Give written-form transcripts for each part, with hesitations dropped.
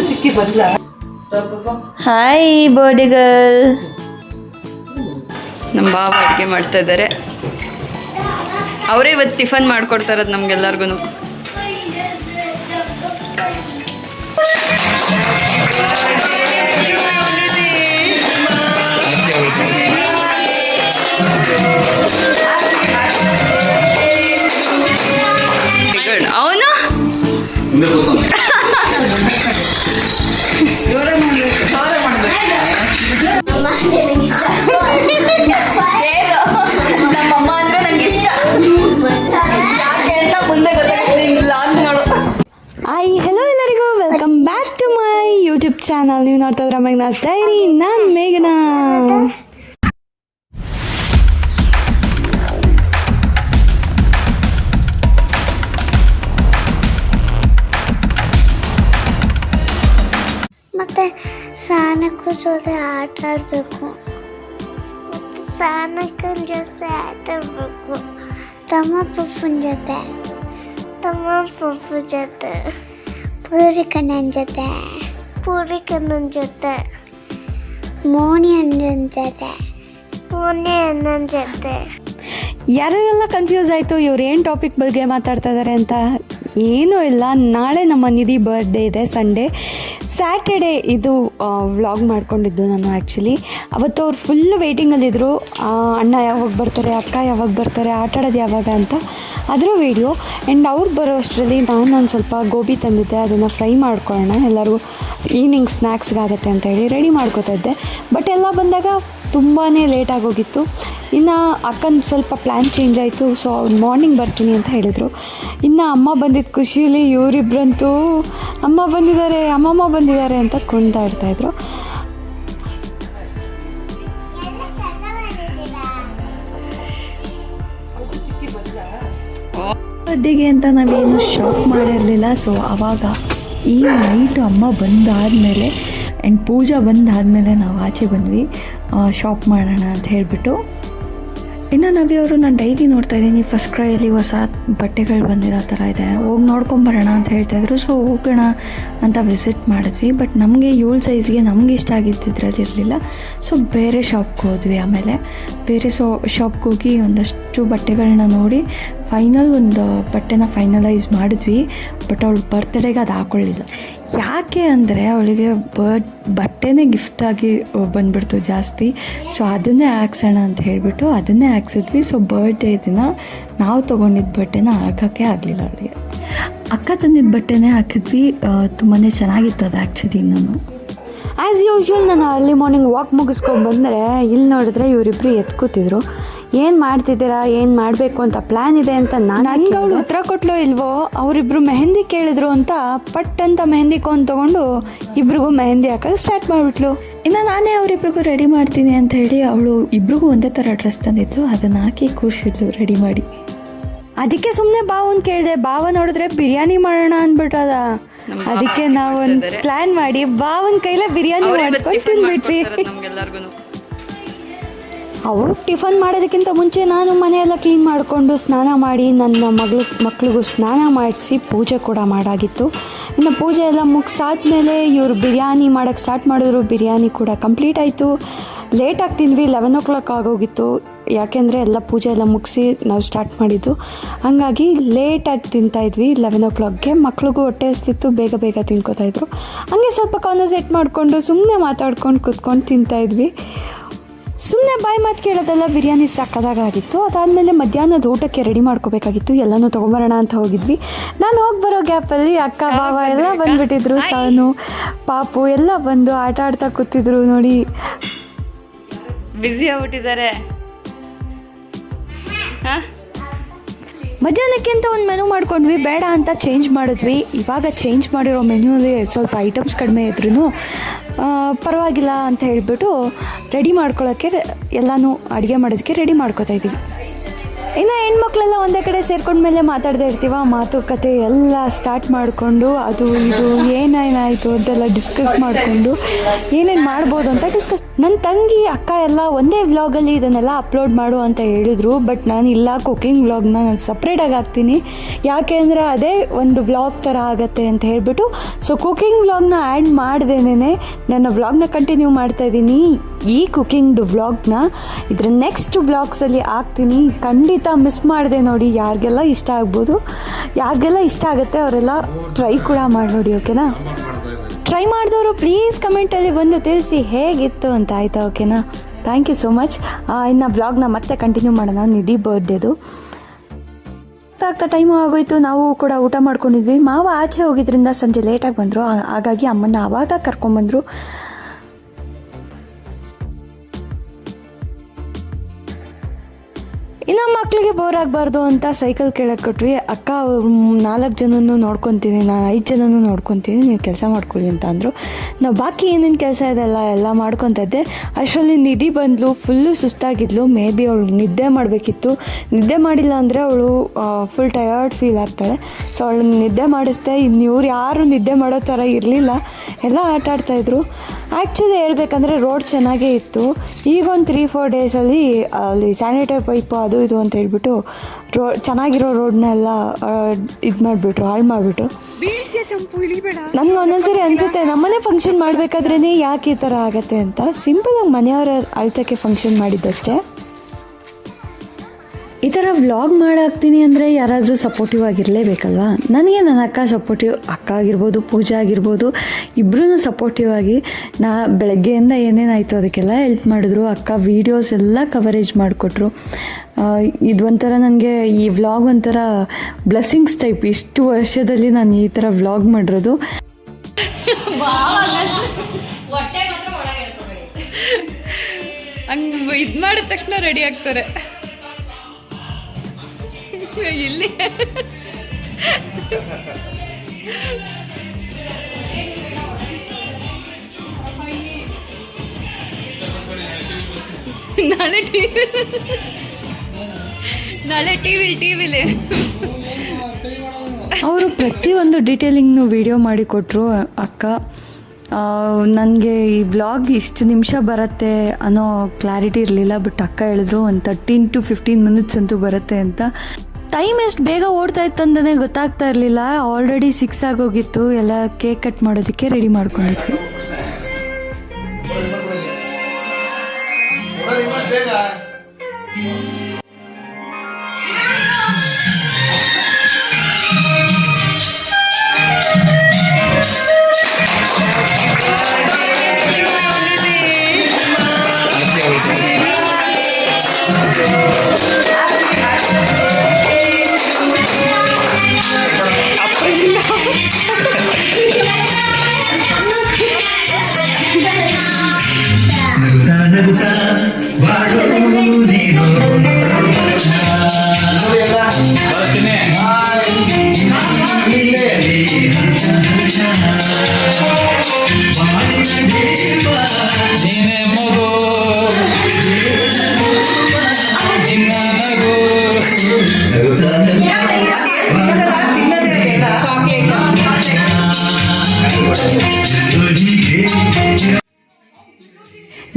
ಚಿಕ್ಕಿ ಬರಲ್ಲ. Hi birthday girl. ನಮ್ಮ ಬಾವ ಅಡುಗೆ ಮಾಡ್ತಾ ಇದ್ದಾರೆ. ಅವರೇ ಇವತ್ತು ಟಿಫನ್ ಮಾಡ್ಕೊಡ್ತಾರದು ನಮ್ಗೆಲ್ಲರಿಗೂ. ಅವನು ನಮ್ಮಮ್ಮ ಅಂದ್ರೆ ನಂಗೆ ಇಷ್ಟ. ಯಾಕೆ ಅಂತ ಮುಂದೆ ಗೊತ್ತಾಗ್ತದೆ ವ್ಲಾಗ್ಗಳು. ಹಾಯ್ ಹಲೋ ಎಲ್ಲರಿಗೂ welcome back to my YouTube channel. ನೀವು ನೋಡ್ತಾ ಇದ್ರೆ ಮೇಘನಾಸ್ ಡೈರಿ. ನಾನು ಮೇಘನಾ. ಮತ್ತು ಸಾನಕ್ಕೂ ಜೊತೆ ಆಟ ಆಡಬೇಕು, ಸಾನಕ್ಕನ ಜೊತೆ ಆಟ ಆಡಬೇಕು, ತಮ್ಮ ಪಪ್ಪನ ಜೊತೆ, ತಮ್ಮ ಪಪ್ಪು ಜೊತೆ, ಪೂರಿಕಣ್ಣನ ಜೊತೆ, ಪೂರಿಕಣ್ಣನ ಜೊತೆ, ಮೋನಿ ಅಣ್ಣನ ಜೊತೆ, ಮೋನಿ ಅಣ್ಣನ ಜೊತೆ. ಯಾರೆಲ್ಲ ಕನ್ಫ್ಯೂಸ್ ಆಯಿತು ಇವ್ರು ಏನು ಟಾಪಿಕ್ ಬಗ್ಗೆ ಮಾತಾಡ್ತಾ ಇದ್ದಾರೆ ಅಂತ. ಏನೂ ಇಲ್ಲ, ನಾಳೆ ನಮ್ಮ ನಿಧಿ ಬರ್ಡೇ ಇದೆ, ಸಂಡೇ. ಸ್ಯಾಟರ್ಡೇ ಇದು ವ್ಲಾಗ್ ಮಾಡ್ಕೊಂಡಿದ್ದು ನಾನು. ಆ್ಯಕ್ಚುಲಿ ಅವತ್ತು ಅವ್ರು ಫುಲ್ಲು ವೆಯ್ಟಿಂಗಲ್ಲಿದ್ದರು. ಅಣ್ಣ ಯಾವಾಗ ಬರ್ತಾರೆ, ಅಕ್ಕ ಯಾವಾಗ ಬರ್ತಾರೆ, ಆಟ ಆಡೋದು ಯಾವಾಗ ಅಂತ ಅದರ ವೀಡಿಯೋ. ಆ್ಯಂಡ್ ಅವ್ರು ಬರೋ ಅಷ್ಟರಲ್ಲಿ ನಾನು ಸ್ವಲ್ಪ ಗೋಬಿ ತಂದಿದ್ದೆ, ಅದನ್ನು ಫ್ರೈ ಮಾಡ್ಕೊಳ್ಳೋಣ ಎಲ್ಲರಿಗೂ ಈವ್ನಿಂಗ್ ಸ್ನ್ಯಾಕ್ಸ್ಗಾಗತ್ತೆ ಅಂತೇಳಿ ರೆಡಿ ಮಾಡ್ಕೋತಾ ಇದ್ದೆ. ಬಟ್ ಎಲ್ಲ ಬಂದಾಗ ತುಂಬಾ ಲೇಟಾಗೋಗಿತ್ತು. ಇನ್ನು ಅಕ್ಕನ ಸ್ವಲ್ಪ ಪ್ಲ್ಯಾನ್ ಚೇಂಜ್ ಆಯಿತು. ಸೊ ಅವ್ರು ಮಾರ್ನಿಂಗ್ ಬರ್ತೀನಿ ಅಂತ ಹೇಳಿದರು. ಇನ್ನು ಅಮ್ಮ ಬಂದಿದ್ದ ಖುಷಿಯಲ್ಲಿ ಇವರಿಬ್ಬರಂತೂ ಅಮ್ಮ ಬಂದಿದ್ದಾರೆ, ಅಮ್ಮಮ್ಮ ಬಂದಿದ್ದಾರೆ ಅಂತ ಕುಣಿದಾಡ್ತಾಯಿದ್ರು. ಬರ್ಡೇಗೆ ಅಂತ ನಾವೇನು ಶಾಪ್ ಮಾಡಿರಲಿಲ್ಲ. ಸೊ ಆವಾಗ ಈ ನೈಟು ಅಮ್ಮ ಬಂದಾದಮೇಲೆ ಆ್ಯಂಡ್ ಪೂಜಾ ಬಂದಾದಮೇಲೆ ನಾವು ಆಚೆ ಬಂದ್ವಿ ಶಾಪ್ ಮಾಡೋಣ ಅಂತ ಹೇಳಿಬಿಟ್ಟು. ಇನ್ನು ನವಿಯವರು ನಾನು ಡೈಲಿ ನೋಡ್ತಾ ಇದ್ದೀನಿ ಫಸ್ಟ್ ಕ್ರೈಯಲ್ಲಿ ಹೊಸ ಬಟ್ಟೆಗಳು ಬಂದಿರೋ ಥರ ಇದೆ, ಹೋಗಿ ನೋಡ್ಕೊಂಬರೋಣ ಅಂತ ಹೇಳ್ತಾಯಿದ್ರು. ಸೊ ಹೋಗೋಣ ಅಂತ ವಿಸಿಟ್ ಮಾಡಿದ್ವಿ. ಬಟ್ ನಮಗೆ 7 ಸೈಜ್ಗೆ ನಮ್ಗೆ ಇಷ್ಟ ಆಗಿದ್ದಿದ್ರಲ್ಲಿ ಇರಲಿಲ್ಲ. ಸೊ ಬೇರೆ ಶಾಪ್ಗೆ ಹೋದ್ವಿ. ಆಮೇಲೆ ಬೇರೆ ಶಾಪ್ಗೆ ಹೋಗಿ ಒಂದಷ್ಟು ಬಟ್ಟೆಗಳನ್ನ ನೋಡಿ ಫೈನಲ್ ಒಂದು ಬಟ್ಟೆನ ಫೈನಲೈಸ್ ಮಾಡಿದ್ವಿ. ಬಟ್ ಅವಳು ಬರ್ತ್ಡೇಗೆ ಅದು ಹಾಕ್ಕೊಳ್ಳಿಲ್ಲ. ಯಾಕೆ ಅಂದರೆ ಅವಳಿಗೆ ಬಟ್ಟೆನೇ ಗಿಫ್ಟಾಗಿ ಬಂದುಬಿಡ್ತು ಜಾಸ್ತಿ. ಸೊ ಅದನ್ನೇ ಹಾಕ್ಸೋಣ ಅಂತ ಹೇಳಿಬಿಟ್ಟು ಅದನ್ನೇ ಹಾಕ್ಸಿದ್ವಿ. ಸೊ ಬರ್ಡೇ ದಿನ ನಾವು ತೊಗೊಂಡಿದ್ದ ಬಟ್ಟೆನ ಹಾಕೋಕ್ಕೆ ಆಗಲಿಲ್ಲ ಅವಳಿಗೆ. ಅಕ್ಕ ತಂದಿದ್ದ ಬಟ್ಟೆನೇ ಹಾಕಿದ್ವಿ. ತುಂಬಾ ಚೆನ್ನಾಗಿತ್ತು ಅದು ಆ್ಯಕ್ಚುಲಿ. ಇನ್ನೂ ಆ್ಯಸ್ ಯೂಶ್ವಲ್ ನಾನು ಅರ್ಲಿ ಮಾರ್ನಿಂಗ್ ವಾಕ್ ಮುಗಿಸ್ಕೊಂಡು ಬಂದರೆ ಇಲ್ಲಿ ನೋಡಿದ್ರೆ ಇವರಿಬ್ಬರು ಎತ್ಕೋತಿದ್ರು. ಏನು ಮಾಡ್ತಿದ್ದೀರಾ, ಏನು ಮಾಡಬೇಕು ಅಂತ ಪ್ಲ್ಯಾನ್ ಇದೆ ಅಂತ ನನಗೆ ಅವಳು ಉತ್ತರ ಕೊಟ್ಲೋ ಇಲ್ವೋ. ಅವರಿಬ್ಬರು ಮೆಹಂದಿ ಕೇಳಿದ್ರು ಅಂತ ಪಟ್ ಅಂತ ಮೆಹಂದಿ ಕೊಂಡು ತೊಗೊಂಡು ಇಬ್ರಿಗೂ ಮೆಹಂದಿ ಹಾಕೋಕೆ ಸ್ಟಾರ್ಟ್ ಮಾಡಿಬಿಟ್ಲು. ಇನ್ನು ನಾನೇ ಅವರಿಬ್ರಿಗೂ ರೆಡಿ ಮಾಡ್ತೀನಿ ಅಂತ ಹೇಳಿ ಅವಳು ಇಬ್ರಿಗೂ ಒಂದೇ ಥರ ಡ್ರೆಸ್ ತಂದಿದ್ಲು. ಅದನ್ನು ಹಾಕಿ ಕೂರಿಸಿದ್ಲು ರೆಡಿ ಮಾಡಿ. ಅದಕ್ಕೆ ಸುಮ್ಮನೆ ಬಾವನ್ ಕೇಳಿದೆ. ಬಾವ ನೋಡಿದ್ರೆ ಬಿರಿಯಾನಿ ಮಾಡೋಣ ಅಂದ್ಬಿಟ್ಟದ. ಅದಕ್ಕೆ ನಾವೊಂದು ಪ್ಲ್ಯಾನ್ ಮಾಡಿ ಬಾವನ ಕೈಲೇ ಬಿರಿಯಾನಿ ಮಾಡಿಸ್ಕೊಂಡು ತಿಂದ್ಬಿಟ್ವಿ. ಅವರು ಟಿಫನ್ ಮಾಡೋದಕ್ಕಿಂತ ಮುಂಚೆ ನಾನು ಮನೆಯೆಲ್ಲ ಕ್ಲೀನ್ ಮಾಡಿಕೊಂಡು ಸ್ನಾನ ಮಾಡಿ ನನ್ನ ಮಕ್ಳಿಗೂ ಸ್ನಾನ ಮಾಡಿಸಿ ಪೂಜೆ ಕೂಡ ಮಾಡಾಗಿತ್ತು. ಇನ್ನು ಪೂಜೆ ಎಲ್ಲ ಮುಗಿಸಾದ್ಮೇಲೆ ಇವರು ಬಿರಿಯಾನಿ ಮಾಡೋಕ್ಕೆ ಸ್ಟಾರ್ಟ್ ಮಾಡಿದ್ರು. ಬಿರಿಯಾನಿ ಕೂಡ ಕಂಪ್ಲೀಟ್ ಆಯಿತು. ಲೇಟಾಗಿ ತಿಂದ್ವಿ, 11 o'clock ಆಗೋಗಿತ್ತು. ಯಾಕೆಂದರೆ ಎಲ್ಲ ಪೂಜೆ ಎಲ್ಲ ಮುಗಿಸಿ ನಾವು ಸ್ಟಾರ್ಟ್ ಮಾಡಿದ್ದು. ಹಾಗಾಗಿ ಲೇಟಾಗಿ ತಿಂತಾಯಿದ್ವಿ 11 o'clockಗೆ. ಮಕ್ಳಿಗೂ ಹೊಟ್ಟೆ ಹಸ್ತಿತ್ತು, ಬೇಗ ಬೇಗ ತಿನ್ಕೋತಾಯಿದ್ರು. ಹಾಗೆ ಸ್ವಲ್ಪ ಕಾನ್ವರ್ಸೇಟ್ ಮಾಡಿಕೊಂಡು ಸುಮ್ಮನೆ ಮಾತಾಡ್ಕೊಂಡು ಕೂತ್ಕೊಂಡು ತಿಂತಾಯಿದ್ವಿ. ಸುಮ್ಮನೆ ಬಾಯಿ ಮಾತು ಕೇಳೋದೆಲ್ಲ. ಬಿರಿಯಾನಿ ಸಾಕಾಗಿತ್ತು. ಅದಾದಮೇಲೆ ಮಧ್ಯಾಹ್ನದ ಊಟಕ್ಕೆ ರೆಡಿ ಮಾಡ್ಕೋಬೇಕಾಗಿತ್ತು. ಎಲ್ಲನೂ ತೊಗೊಂಬರೋಣ ಅಂತ ಹೋಗಿದ್ವಿ. ನಾನು ಹೋಗಿ ಬರೋ ಗ್ಯಾಪಲ್ಲಿ ಅಕ್ಕ ಬಾವ ಎಲ್ಲ ಬಂದುಬಿಟ್ಟಿದ್ರು. ಸಾನು ಪಾಪು ಎಲ್ಲ ಬಂದು ಆಟ ಆಡ್ತಾ ಕೂತಿದ್ರು. ನೋಡಿ ಬ್ಯುಸಿ ಆಗ್ಬಿಟ್ಟಿದ್ದಾರೆ. ಮಧ್ಯಾಹ್ನಕ್ಕೆ ಅಂತ ಒಂದು ಮೆನು ಮಾಡ್ಕೊಂಡ್ವಿ. ಬೇಡ ಅಂತ ಚೇಂಜ್ ಮಾಡಿದ್ವಿ. ಇವಾಗ ಚೇಂಜ್ ಮಾಡಿರೋ ಮೆನ್ಯೂಲಿ ಸ್ವಲ್ಪ ಐಟಮ್ಸ್ ಕಡಿಮೆ ಇದ್ರೂ ಪರವಾಗಿಲ್ಲ ಅಂತ ಹೇಳಿಬಿಟ್ಟು ರೆಡಿ ಮಾಡ್ಕೊಳ್ಳೋಕ್ಕೆ ಎಲ್ಲನೂ ಅಡುಗೆ ಮಾಡೋದಕ್ಕೆ ರೆಡಿ ಮಾಡ್ಕೋತಾ ಇದ್ದೀವಿ. ಇನ್ನು ಹೆಣ್ಮಕ್ಳೆಲ್ಲ ಒಂದೇ ಕಡೆ ಸೇರ್ಕೊಂಡ್ಮೇಲೆ ಮಾತಾಡ್ತಾ ಇರ್ತೀವ. ಮಾತುಕತೆ ಎಲ್ಲ ಸ್ಟಾರ್ಟ್ ಮಾಡಿಕೊಂಡು ಅದು ಇದು ಏನೇನಾಯಿತು ಅಂತೆಲ್ಲ ಡಿಸ್ಕಸ್ ಮಾಡಿಕೊಂಡು ಏನೇನು ಮಾಡ್ಬೋದು ಅಂತ ಡಿಸ್ಕಸ್ ನನ್ನ ತಂಗಿ ಅಕ್ಕ ಎಲ್ಲ ಒಂದೇ ವ್ಲಾಗಲ್ಲಿ ಇದನ್ನೆಲ್ಲ ಅಪ್ಲೋಡ್ ಮಾಡು ಅಂತ ಹೇಳಿದರು. ಬಟ್ ನಾನು ಇಲ್ಲ, ಕುಕ್ಕಿಂಗ್ ವ್ಲಾಗ್ನ ನಾನು ಸಪ್ರೇಟಾಗಿ ಹಾಕ್ತೀನಿ, ಯಾಕೆ ಅಂದರೆ ಅದೇ ಒಂದು ವ್ಲಾಗ್ ಥರ ಆಗುತ್ತೆ ಅಂತ ಹೇಳಿಬಿಟ್ಟು. ಸೊ ಕುಕ್ಕಿಂಗ್ ವ್ಲಾಗ್ನ ಆ್ಯಡ್ ಮಾಡ್ದೇನೆ ನನ್ನ ವ್ಲಾಗ್ನ ಕಂಟಿನ್ಯೂ ಮಾಡ್ತಾಯಿದ್ದೀನಿ. ಈ ಕುಕ್ಕಿಂಗ್ದು ವ್ಲಾಗ್ನ ಇದರ ನೆಕ್ಸ್ಟ್ ವ್ಲಾಗ್ಸಲ್ಲಿ ಹಾಕ್ತೀನಿ. ಖಂಡಿತ ಮಿಸ್ ಮಾಡಿದೆ ನೋಡಿ. ಯಾರಿಗೆಲ್ಲ ಇಷ್ಟ ಆಗ್ಬೋದು, ಯಾರಿಗೆಲ್ಲ ಇಷ್ಟ ಆಗುತ್ತೆ ಅವರೆಲ್ಲ ಟ್ರೈ ಕೂಡ ಮಾಡಿ ನೋಡಿ, ಓಕೆನಾ? ಟ್ರೈ ಮಾಡಿದವರು ಪ್ಲೀಸ್ ಕಮೆಂಟಲ್ಲಿ ಬಂದು ತಿಳಿಸಿ ಹೇಗಿತ್ತು ಅಂತ, ಆಯಿತಾ? ಓಕೆನಾ? Thank you so much. ಇನ್ನು ವ್ಲಾಗ್ನ ಮತ್ತೆ ಕಂಟಿನ್ಯೂ ಮಾಡೋಣ. ನಿಧಿ ಬರ್ಡೇದು ಆಗ್ತಾ ಟೈಮು ಆಗೋಯ್ತು. ನಾವು ಕೂಡ ಊಟ ಮಾಡ್ಕೊಂಡಿದ್ವಿ. ಮಾವ ಆಚೆ ಹೋಗಿದ್ರಿಂದ ಸಂಜೆ ಲೇಟಾಗಿ ಬಂದರು, ಹಾಗಾಗಿ ಅಮ್ಮನ ಆವಾಗ ಕರ್ಕೊಂಬಂದರು. ಇನ್ನು ಮಕ್ಕಳಿಗೆ ಬೋರ್ ಆಗಬಾರ್ದು ಅಂತ ಸೈಕಲ್ ಕೆಳಗೆ ಕೊಟ್ವಿ. ಅಕ್ಕ 4 ಜನನೂ ನೋಡ್ಕೊತೀನಿ, ನಾನು 5 ಜನನೂ ನೋಡ್ಕೊತೀನಿ, ನೀವು ಕೆಲಸ ಮಾಡ್ಕೊಳ್ಳಿ ಅಂತ ಅಂದರು. ನಾವು ಬಾಕಿ ಏನೇನು ಕೆಲಸ ಇದೆಲ್ಲ ಎಲ್ಲ ಮಾಡ್ಕೊತಾ ಇದ್ದೆ. ಅಷ್ಟರಲ್ಲಿ ನಿಧಿ ಬಂದಳು. ಫುಲ್ಲು ಸುಸ್ತಾಗಿದ್ಲು. ಮೇ ಬಿ ಅವಳು ನಿದ್ದೆ ಮಾಡಬೇಕಿತ್ತು. ನಿದ್ದೆ ಮಾಡಿಲ್ಲ ಅಂದರೆ ಅವಳು ಫುಲ್ ಟಯರ್ಡ್ ಫೀಲ್ ಆಗ್ತಾಳೆ. ಸೊ ಅವಳು ನಿದ್ದೆ ಮಾಡಿಸ್ದೆ. ಇನ್ನು ಇವ್ರು ಯಾರು ನಿದ್ದೆ ಮಾಡೋ ಥರ ಇರಲಿಲ್ಲ, ಎಲ್ಲ ಆಟ ಆಡ್ತಾಯಿದ್ರು. ಆ್ಯಕ್ಚುಲಿ ಹೇಳ್ಬೇಕಂದ್ರೆ ರೋಡ್ ಚೆನ್ನಾಗೇ ಇತ್ತು. ಈಗ ಒಂದು 3-4 ಡೇಸಲ್ಲಿ ಅಲ್ಲಿ ಸ್ಯಾನಿಟೈಸರ್ ಪೈಪು ಅದು ಇದು ಅಂತ ಹೇಳ್ಬಿಟ್ಟು ಚೆನ್ನಾಗಿರೋ ರೋಡ್ನೆಲ್ಲ ಇದು ಮಾಡಿಬಿಟ್ರು, ಹಾಳು ಮಾಡಿಬಿಟ್ರು. ನಮ್ಗೆ ಒಂದೊಂದ್ಸರಿ ಅನಿಸುತ್ತೆ ನಮ್ಮನೆ ಫಂಕ್ಷನ್ ಮಾಡಬೇಕಾದ್ರೇ ಯಾಕೆ ಈ ಥರ ಆಗತ್ತೆ ಅಂತ. ಸಿಂಪಲಾಗಿ ಮನೆಯವರ ಅಳ್ತಕ್ಕೆ ಫಂಕ್ಷನ್ ಮಾಡಿದ್ದಷ್ಟೇ. ಈ ಥರ ವ್ಲಾಗ್ ಮಾಡಾಕ್ತೀನಿ ಅಂದರೆ ಯಾರಾದರೂ ಸಪೋರ್ಟಿವ್ ಆಗಿರಲೇಬೇಕಲ್ವಾ? ನನಗೆ ನನ್ನ ಅಕ್ಕ ಸಪೋರ್ಟಿವ್, ಅಕ್ಕ ಆಗಿರ್ಬೋದು, ಪೂಜಾ ಆಗಿರ್ಬೋದು, ಇಬ್ಬರೂ ಸಪೋರ್ಟಿವ್ ಆಗಿ ಬೆಳಗ್ಗೆಯಿಂದ ಏನೇನಾಯಿತು ಅದಕ್ಕೆಲ್ಲ ಹೆಲ್ಪ್ ಮಾಡಿದ್ರು. ಅಕ್ಕ ವೀಡಿಯೋಸ್ ಎಲ್ಲ ಕವರೇಜ್ ಮಾಡಿಕೊಟ್ರು. ಇದು ಒಂಥರ ನನಗೆ ಈ ವ್ಲಾಗ್ ಒಂಥರ ಬ್ಲೆಸ್ಸಿಂಗ್ಸ್ ಟೈಪ್. ಇಷ್ಟು ವರ್ಷದಲ್ಲಿ ನಾನು ಈ ಥರ ವ್ಲಾಗ್ ಮಾಡಿರೋದು. ಹಂಗೆ ಇದು ಮಾಡಿದ ತಕ್ಷಣ ರೆಡಿ ಆಗ್ತಾರೆ ಇಲ್ಲಿ. ನಾಳೆ ಟಿವಿಲಿ ಅವರು ಪ್ರತಿಯೊಂದು ಡೀಟೇಲಿಂಗ್ನು ವಿಡಿಯೋ ಮಾಡಿ ಕೊಟ್ಟರು ಅಕ್ಕ. ನನಗೆ ಈ ವ್ಲಾಗ್ ಇಷ್ಟು ನಿಮಿಷ ಬರುತ್ತೆ ಅನ್ನೋ ಕ್ಲಾರಿಟಿ ಇರಲಿಲ್ಲ. ಬಟ್ ಅಕ್ಕ ಹೇಳಿದ್ರು ಒಂದು 13 to 15 minutes ಅಂತೂ ಬರುತ್ತೆ ಅಂತ. ಟೈಮ್ ಎಷ್ಟು ಬೇಗ ಓಡ್ತಾ ಇತ್ತು ಅಂತಲೇ ಗೊತ್ತಾಗ್ತಾ ಇರಲಿಲ್ಲ. ಆಲ್ರೆಡಿ 6 ಆಗೋಗಿತ್ತು. ಎಲ್ಲ ಕೇಕ್ ಕಟ್ ಮಾಡೋದಕ್ಕೆ ರೆಡಿ ಮಾಡ್ಕೊಂಡಿದ್ವಿ.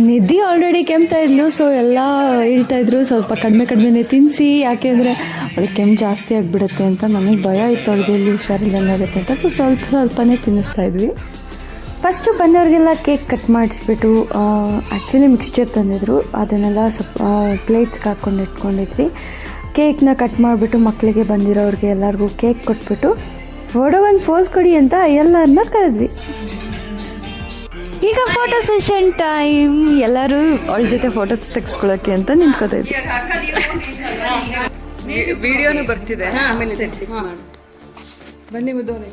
ನಿಧಿ ಆಲ್ರೆಡಿ ಕೆಮ್ತಾ ಇದ್ಲು. ಸೊ ಎಲ್ಲ ಹೇಳ್ತಾಯಿದ್ರು ಸ್ವಲ್ಪ ಕಡಿಮೆ ತಿನ್ನಿಸಿ, ಯಾಕೆ ಅಂದರೆ ಅವಳಿಗೆ ಕೆಮ್ಮು ಜಾಸ್ತಿ ಆಗಿಬಿಡುತ್ತೆ ಅಂತ. ನನಗೆ ಭಯ ಇತ್ತು ಅವಳಿಗೆ ಎಲ್ಲಿ ಹುಷಾರಿಲ್ಲಂಗೆ ಆಗುತ್ತೆ ಅಂತ. ಸೊ ಸ್ವಲ್ಪನೇ ತಿನ್ನಿಸ್ತಾ ಇದ್ವಿ. ಫಸ್ಟು ಬಂದವ್ರಿಗೆಲ್ಲ ಕೇಕ್ ಕಟ್ ಮಾಡಿಸ್ಬಿಟ್ಟು ಆ್ಯಕ್ಚುಲಿ ಮಿಕ್ಸ್ಚರ್ ತಂದಿದ್ರು, ಅದನ್ನೆಲ್ಲ ಸ್ವಲ್ಪ ಪ್ಲೇಟ್ಸ್ಗೆ ಹಾಕ್ಕೊಂಡು ಇಟ್ಕೊಂಡಿದ್ವಿ. ಕೇಕ್ನ ಕಟ್ ಮಾಡಿಬಿಟ್ಟು ಮಕ್ಕಳಿಗೆ ಬಂದಿರೋರಿಗೆ ಎಲ್ಲರಿಗೂ ಕೇಕ್ ಕೊಟ್ಬಿಟ್ಟು ಫೋಟೋಗೊಂದು ಫೋಸ್ ಕೊಡಿ ಅಂತ ಎಲ್ಲರನ್ನ ಕರೆದ್ವಿ. ಈಗ ಫೋಟೋ ಸೆಷನ್ ಟೈಮ್. ಎಲ್ಲರೂ ಅವಳ ಜೊತೆ ಫೋಟೋಸ್ ತೆಗೆಸ್ಕೊಳ್ಳೋಕ್ಕೆ ಅಂತ ನಿಂತ್ಕೋತಾ ಇದ್ವಿ. ವಿಡಿಯೋನು ಬರ್ತಿದೆ. ಬನ್ನಿ ಮುದ್ದೋನೆ.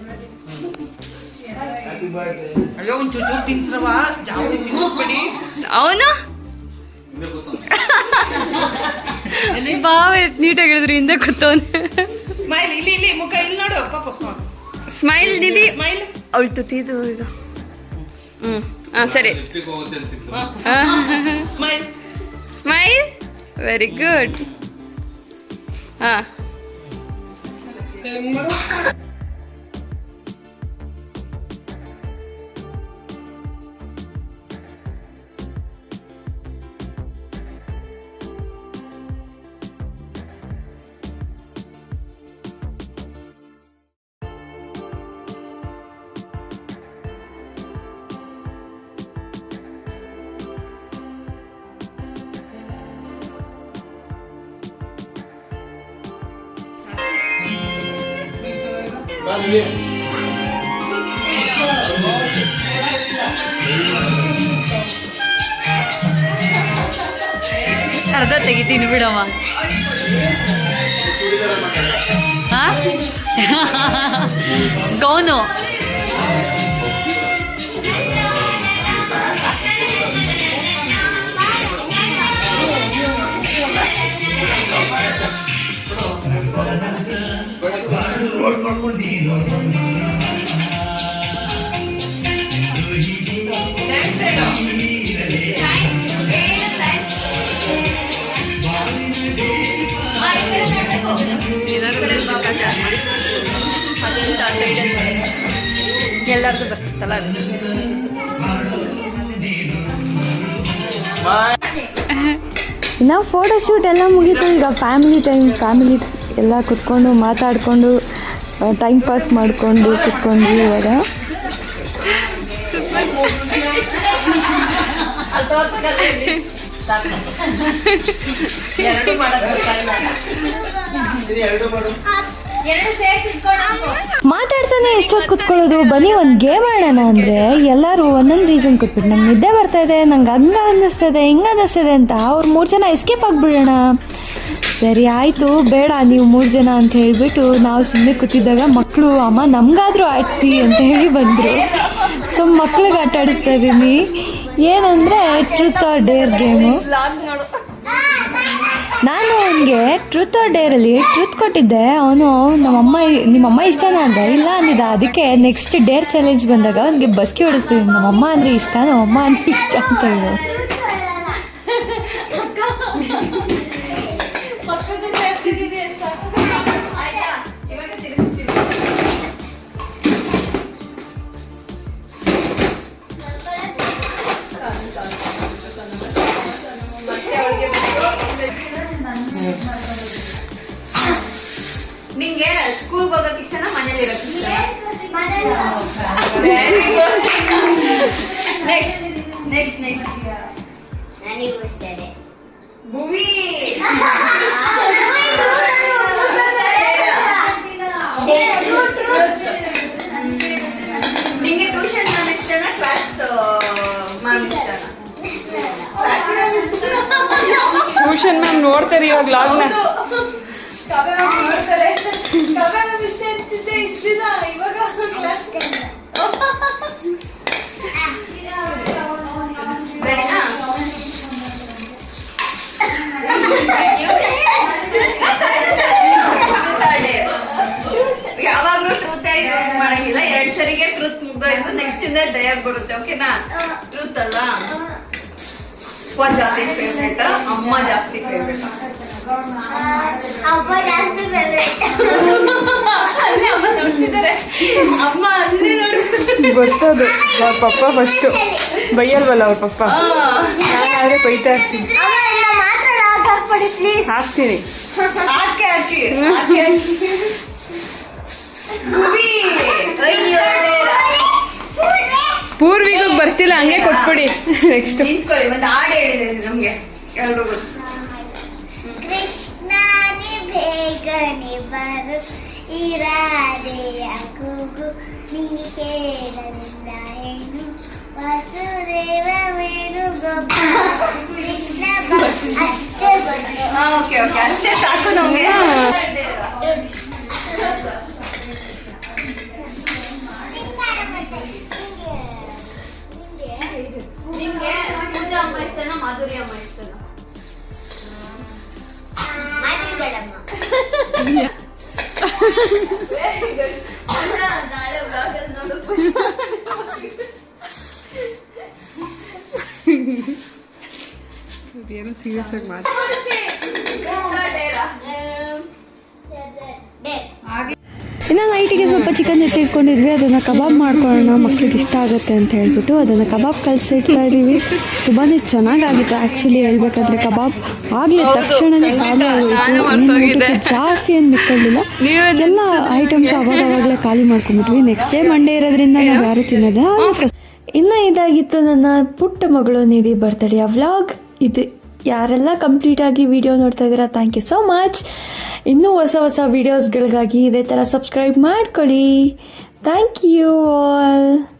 ಅವನು ಬಾವ ಎಷ್ಟು ನೀಟಾಗಿ ಹೇಳಿದ್ರು, ಹಿಂದೆ ಕೂತವನು. ಸ್ಮೈಲ್ ದಿದಿ, ಅವಳು ತುತ್ತಿದು ಇದು. ಸರಿ, ಸ್ಮೈಲ್, ವೆರಿ ಗುಡ್. ಅರ್ಧ ತೆಗಿತೀನಿ ಬಿಡಮ್ಮ. ಗೌನು ಎಲ್ಲರಿಗೂ ಬರ್ತಿತ್ತಲ್ಲ ಅದು. ಇನ್ನು ಫೋಟೋಶೂಟ್ ಎಲ್ಲ ಮುಗೀತು. ಈಗ ಫ್ಯಾಮಿಲಿ ಎಲ್ಲ ಕುತ್ಕೊಂಡು ಮಾತಾಡಿಕೊಂಡು ಟೈಮ್ ಪಾಸ್ ಮಾಡಿಕೊಂಡು ಕುತ್ಕೊಂಡ್ವಿ. ಇವಾಗ ಮಾತಾಡ್ತಾನೆ ಎಷ್ಟೊತ್ತು ಕುತ್ಕೊಳ್ಳೋದು. ಬನ್ನಿ ಒಂದು ಗೇಮ್ ಆಡೋಣ ಅಂದರೆ ಎಲ್ಲರೂ ಒಂದೊಂದು ರೀಸನ್ ಕೊಟ್ಬಿಟ್ಟು ನಂಗೆ ನಿದ್ದೆ ಬರ್ತಾ ಇದೆ, ನಂಗೆ ಹಂಗೆ ಅನ್ನಿಸ್ತದೆ ಹಿಂಗೆ ಅನ್ನಿಸ್ತದೆ ಅಂತ ಅವ್ರು 3 ಜನ ಎಸ್ಕೇಪ್ ಆಗಿಬಿಡೋಣ. ಸರಿ ಆಯಿತು ಬೇಡ ನೀವು 3 ಜನ ಅಂತ ಹೇಳಿಬಿಟ್ಟು ನಾವು ಸುಮ್ಮನೆ ಕೂತಿದ್ದಾಗ ಮಕ್ಕಳು ಅಮ್ಮ ನಮಗಾದರೂ ಆಡಿಸಿ ಅಂತ ಹೇಳಿ ಬಂದರು. ಸೊ ಮಕ್ಳಿಗೆ ಆಟ ಆಡಿಸ್ತಾ ಇದ್ದೀನಿ. ಏನಂದರೆ ಟ್ರುತ್ ಆರ್ ಡೇರ್ ಗೇಮು. ನಾನು ಅವನಿಗೆ ಟ್ರುತ್ ಆರ್ ಡೇರಲ್ಲಿ ಟ್ರುತ್ ಕೊಟ್ಟಿದ್ದೆ. ಅವನು ನಿಮ್ಮಮ್ಮ ಇಷ್ಟನಾ ಅಂದೆ. ಇಲ್ಲ ಅಂದಿದ್ದ. ಅದಕ್ಕೆ ನೆಕ್ಸ್ಟ್ ಡೇರ್ ಚಾಲೆಂಜ್ ಬಂದಾಗ ಅವನಿಗೆ ಬಸ್ಕಿ ಹೊಡಿಸ್ತೀನಿ. ನಮ್ಮಮ್ಮ ಅಂದರೆ ಇಷ್ಟ, ನಮ್ಮಮ್ಮ ಅಂದರೆ ಇಷ್ಟ ಅಂತ ಹೇಳಿ. ನಿಂಗೆ ಸ್ಕೂಲ್ ಹೋಗಕ್ ಇಷ್ಟನಾ ಮನೇಲಿ ಇರಕ್ ಇಷ್ಟ? ನೆಕ್ಸ್ಟ್ ನನಗೂ ಇಷ್ಟೇ ಭುವಿ. ನಿಂಗೆ ಟ್ಯೂಷನ್ ಮ್ಯಾಮ್ ಇಷ್ಟನಾ ಕ್ಲಾಸ್ ಮ್ಯಾಮ್ ಇಷ್ಟನಾ? ಟ್ಯೂಷನ್ ಮ್ಯಾಮ್ ನೋಡ್ತಾರೆ ಇವಾಗ ಲಾಗ್ನ. ಯಾವಾಗ್ಲೂ ಟ್ರೂತ್ ಮಾಡಂಗಿಲ್ಲ. 2 ಸರಿಗೆ ಟ್ರೂತ್ ಮುಗ್ದೋಯ್ತು. ನೆಕ್ಸ್ಟ್ ಇಂದ ಡಯರ್ ಬರುತ್ತೆ. ಓಕೆನಾ? ಟ್ರೂತ್ ಅಲ್ಲ. ಅಪ್ಪ ಜಾಸ್ತಿ ಫೇವ್ರೇಟ್, ಅಮ್ಮ ಜಾಸ್ತಿ ಫೇವ್ರೇಟ್. ಅಪ್ಪ ಜಾಸ್ತಿ ಫೇವ್ರೇಟ್. ಅಲ್ಲಿ ಅಮ್ಮ ನೋಡ್ತಿದ್ದಾರೆ. ಅಮ್ಮ ಅಲ್ಲಿ ನೋಡ್ತಿದ್ದಾರೆ. ಗೊತ್ತದು ಪಪ್ಪ ಫಸ್ಟು ಬೈಯಲ್ವಲ್ಲ ಅವ್ರ ಪಪ್ಪ. ನಾನಾದ್ರೆ ಬೈತಾ ಇರ್ತೀನಿ. ಹಾಕ್ತೀನಿ. ಪೂರ್ವಿಗೆ ಬರ್ತಿಲ್ಲ ಹಂಗೆ ಕೊಟ್ಬಿಡಿ. ನೆಕ್ಸ್ಟ್ ನಿಂತ್ಕೊಳ್ಳಿ. ಒಂದು ಹಾಡು ಹೇಳಿದೆ ನಮ್ಗೆ ಎಲ್ರಿಗೂ. ಕೃಷ್ಣನೇ ಬೇಗನೆ ಬರು ಇರಾದೆಯ ಕೂಗು ನಿಂಗೆ ಕೇಳಲಿಲ್ಲ ಹೆಣ್ಣು ವಸುದೇವ ವೇಣು ಗೋಪಾಲ ಕೃಷ್ಣ ಅಷ್ಟೇ ಬಂದು. ಓಕೆ ಅಷ್ಟೇ ಸಾಕು ನಮ್ಗೆ. ನಿಂಗೆ ಪೂಜಾ ಅಮ್ಮ ಇಷ್ಟನಾ ಮಾಧುರಿ ಅಮ್ಮ ಇಷ್ಟನಾ? ನಾಳೆ ಬ್ಲಾಗಲ್ಲಿ ನೋಡು. ಏನು ಸೀರಿಯಸ್ ಆಗಿ ಮಾತು. ಇನ್ನು ನೈಟಿಗೆ ಸ್ವಲ್ಪ ಚಿಕನ್ ಎತ್ತಿಟ್ಕೊಂಡಿದ್ವಿ. ಅದನ್ನು ಕಬಾಬ್ ಮಾಡ್ಕೊಳ್ಳೋಣ, ಮಕ್ಳಿಗೆ ಇಷ್ಟ ಆಗುತ್ತೆ ಅಂತ ಹೇಳ್ಬಿಟ್ಟು ಅದನ್ನು ಕಬಾಬ್ ಕಲಿಸಿಡ್ತಾ ಇದ್ದೀವಿ. ತುಂಬಾ ಚೆನ್ನಾಗಾಗಿತ್ತು ಆ್ಯಕ್ಚುಲಿ ಹೇಳ್ಬೇಕಾದ್ರೆ. ಕಬಾಬ್ ಆಗಲಿ ತಕ್ಷಣನೇ ಖಾಲಿ ಆಗೋಯಿತು. ಜಾಸ್ತಿ ಏನು ಮಿಕ್ಕೊಳ್ಳಿಲ್ಲ. ಎಲ್ಲ ಐಟಮ್ಸ್ ಅವಾಗಲೇ ಖಾಲಿ ಮಾಡ್ಕೊಂಡ್ಬಿಟ್ವಿ. ನೆಕ್ಸ್ಟ್ ಡೇ ಮಂಡೇ ಇರೋದ್ರಿಂದ ನಾವು ಯಾರು ತಿನ್ನೋಲ್ಲ. ಇನ್ನು ಇದಾಗಿತ್ತು ನನ್ನ ಪುಟ್ಟ ಮಗಳು ನಿಧಿ ಬರ್ತಡೇ ವ್ಲಾಗ್. ಯಾರೆಲ್ಲ ಕಂಪ್ಲೀಟಾಗಿ ವಿಡಿಯೋ ನೋಡ್ತಾ ಇದ್ದೀರಾ ಥ್ಯಾಂಕ್ ಯು ಸೋ ಮಚ್. ಇನ್ನೂ ಹೊಸ ಹೊಸ ವೀಡಿಯೋಸ್ಗಳಿಗಾಗಿ ಇದೇ ಥರ ಸಬ್ಸ್ಕ್ರೈಬ್ ಮಾಡ್ಕೊಳ್ಳಿ. Thank you all.